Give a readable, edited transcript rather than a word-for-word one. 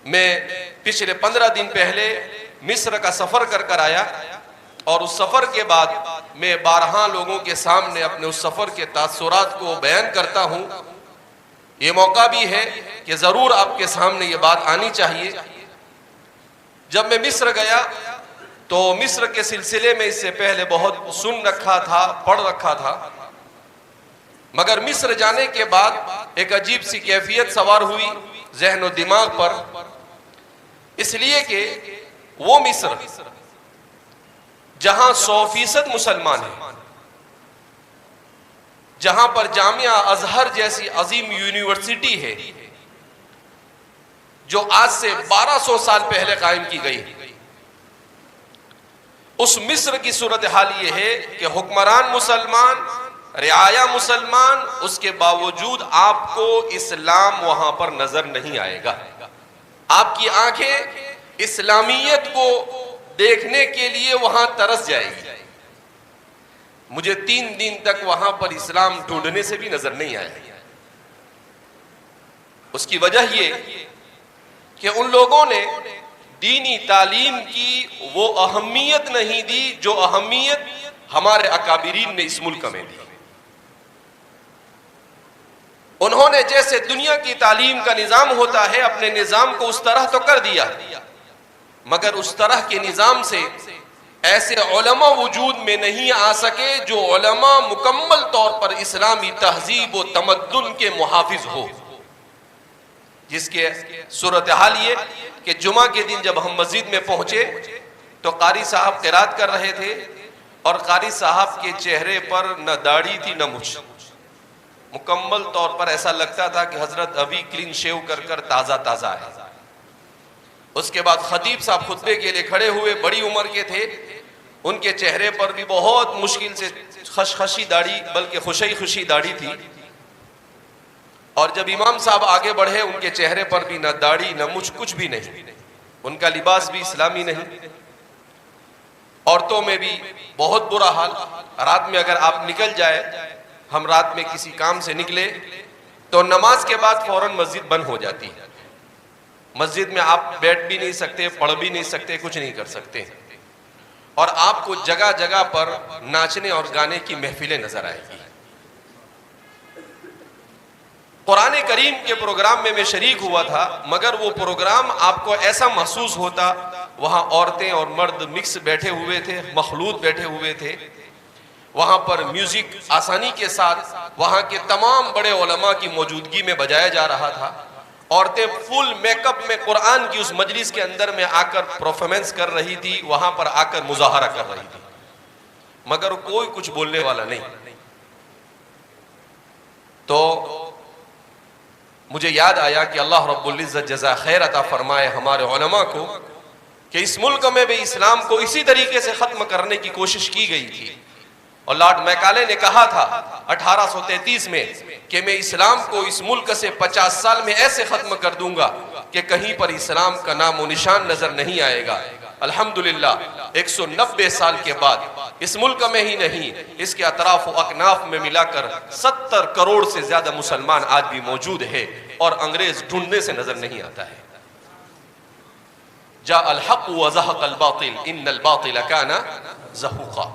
میں پچھلے 15 دن پہلے مصر کا سفر کر آیا، اور اس سفر کے بعد میں بارہا لوگوں کے سامنے اپنے اس سفر کے تاثرات کو بیان کرتا ہوں۔ یہ موقع بھی ہے کہ ضرور آپ کے سامنے یہ بات آنی چاہیے۔ جب میں مصر گیا تو مصر کے سلسلے میں اس سے پہلے بہت سن رکھا تھا، پڑھ رکھا تھا، مگر مصر جانے کے بعد ایک عجیب سی کیفیت سوار ہوئی ذہن و دماغ پر، اس لیے کہ وہ مصر جہاں 100% مسلمان ہیں، جہاں پر جامعہ ازہر جیسی عظیم یونیورسٹی ہے جو آج سے 1200 سال پہلے قائم کی گئی، اس مصر کی صورتحال یہ ہے کہ حکمران مسلمان، رعایا مسلمان، اس کے باوجود آپ کو اسلام وہاں پر نظر نہیں آئے گا۔ آپ کی آنکھیں اسلامیت کو دیکھنے کے لیے وہاں ترس جائے گی۔ مجھے 3 دن تک وہاں پر اسلام ڈھونڈنے سے بھی نظر نہیں آیا۔ اس کی وجہ یہ کہ ان لوگوں نے دینی تعلیم کی وہ اہمیت نہیں دی جو اہمیت ہمارے اکابرین نے اس ملک میں دی۔ انہوں نے جیسے دنیا کی تعلیم کا نظام ہوتا ہے اپنے نظام کو اس طرح تو کر دیا، مگر اس طرح کے نظام سے ایسے علماء وجود میں نہیں آ سکے جو علماء مکمل طور پر اسلامی تہذیب و تمدن کے محافظ ہو، جس کے صورتحال یہ کہ جمعہ کے دن جب ہم مسجد میں پہنچے تو قاری صاحب قرات کر رہے تھے، اور قاری صاحب کے چہرے پر نہ داڑھی تھی نہ مچھ، مکمل طور پر ایسا لگتا تھا کہ حضرت ابھی کلین شیو کر تازہ تازہ ہے۔ اس کے بعد خطیب صاحب خطبے کے لیے کھڑے ہوئے، بڑی عمر کے تھے، ان کے چہرے پر بھی بہت مشکل سے خشخشی داڑھی، بلکہ خوشی داڑھی تھی، اور جب امام صاحب آگے بڑھے ان کے چہرے پر بھی نہ داڑھی نہ مچھ، کچھ بھی نہیں، ان کا لباس بھی اسلامی نہیں۔ عورتوں میں بھی بہت برا حال، رات میں اگر آپ نکل جائے، ہم رات میں کسی کام سے نکلے تو نماز کے بعد فوراً مسجد بند ہو جاتی ہے، مسجد میں آپ بیٹھ بھی نہیں سکتے، پڑھ بھی نہیں سکتے، کچھ نہیں کر سکتے، اور آپ کو جگہ جگہ پر ناچنے اور گانے کی محفلیں نظر آئے گی۔ قرآن کریم کے پروگرام میں شریک ہوا تھا، مگر وہ پروگرام آپ کو ایسا محسوس ہوتا، وہاں عورتیں اور مرد مکس بیٹھے ہوئے تھے، مخلوط بیٹھے ہوئے تھے، وہاں پر میوزک آسانی کے ساتھ وہاں کے تمام بڑے علماء کی موجودگی میں بجایا جا رہا تھا، عورتیں فل میک اپ میں قرآن کی اس مجلس کے اندر میں آ کر پرفارمنس کر رہی تھی، وہاں پر آ کر مظاہرہ کر رہی تھی، مگر کوئی کچھ بولنے والا نہیں۔ تو مجھے یاد آیا کہ اللہ رب العزت جزا خیر عطا فرمائے ہمارے علماء کو کہ اس ملک میں بھی اسلام کو اسی طریقے سے ختم کرنے کی کوشش کی گئی تھی، اور لارڈ میکالے نے کہا تھا 1833 میں کہ میں اسلام کو اس ملک سے 50 سال میں ایسے ختم کر دوں گا کہ کہیں پر اسلام کا نام و نشان نظر نہیں آئے گا۔ الحمدللہ 190 سال کے بعد اس ملک میں ہی نہیں، اس کے اطراف و اکناف میں ملا کر 70 کروڑ سے زیادہ مسلمان آج بھی موجود ہے، اور انگریز ڈھونڈنے سے نظر نہیں آتا ہے۔ جاء الحق وزهق الباطل ان الباطل كان زهوقا۔